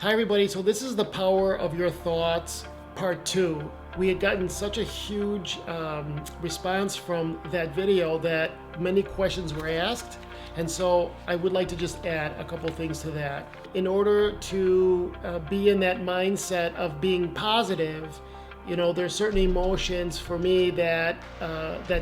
Hi everybody, so this is the power of your thoughts, part 2. We had gotten such a huge response from that video that many questions were asked, and so I would like to just add a couple things to that. In order to be in that mindset of being positive, you know, there's certain emotions for me that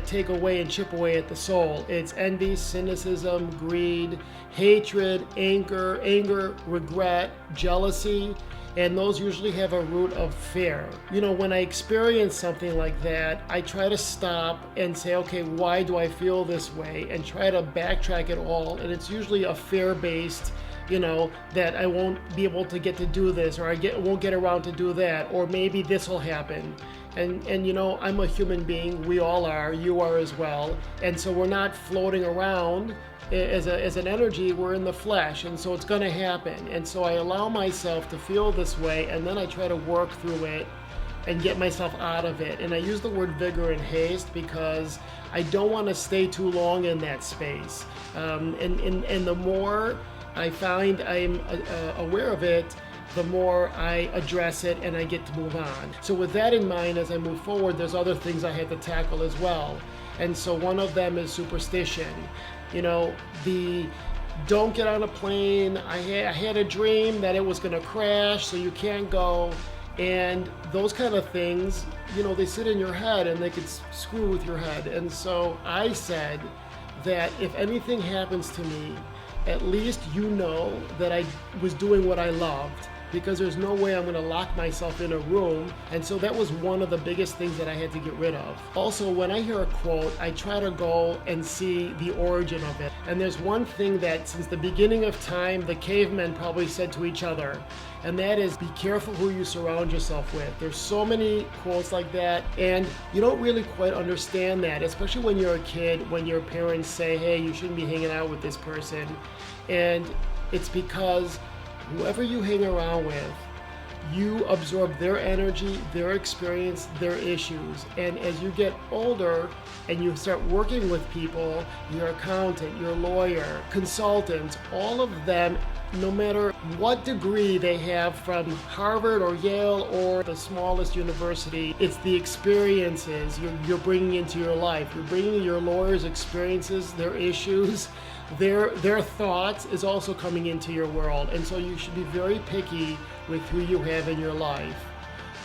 take away and chip away at the soul. It's envy, cynicism, greed, hatred, anger, regret, jealousy, and those usually have a root of fear. You know, when I experience something like that, I try to stop and say, okay, why do I feel this way? And try to backtrack it all. And it's usually a fear-based, you know, that I won't be able to get to do this, or won't get around to do that, or maybe this will happen. And you know, I'm a human being, we all are, you are as well. And so we're not floating around as an energy, we're in the flesh, and so it's gonna happen. And so I allow myself to feel this way, and then I try to work through it and get myself out of it. And I use the word vigor and haste because I don't wanna stay too long in that space. And the more I find I'm aware of it, the more I address it and I get to move on. So with that in mind, as I move forward, there's other things I had to tackle as well. And so one of them is superstition. You know, don't get on a plane, I had a dream that it was gonna crash, so you can't go. And those kind of things, you know, they sit in your head and they could screw with your head. And so I said that if anything happens to me, at least you know that I was doing what I loved, because there's no way I'm gonna lock myself in a room. And so that was one of the biggest things that I had to get rid of. Also, when I hear a quote, I try to go and see the origin of it. And there's one thing that since the beginning of time, the cavemen probably said to each other, and that is, be careful who you surround yourself with. There's so many quotes like that, and you don't really quite understand that, especially when you're a kid, when your parents say, hey, you shouldn't be hanging out with this person. And it's because whoever you hang around with, you absorb their energy, their experience, their issues. And as you get older and you start working with people, your accountant, your lawyer, consultants, all of them, no matter what degree they have from Harvard or Yale or the smallest university, it's the experiences you're bringing into your life. You're bringing your lawyer's experiences, their issues, their thoughts is also coming into your world. And so you should be very picky with who you have in your life.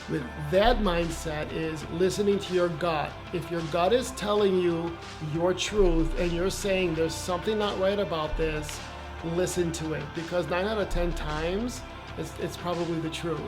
With that mindset is listening to your gut. If your gut is telling you your truth and you're saying there's something not right about this, listen to it, because 9 out of 10 times it's probably the truth.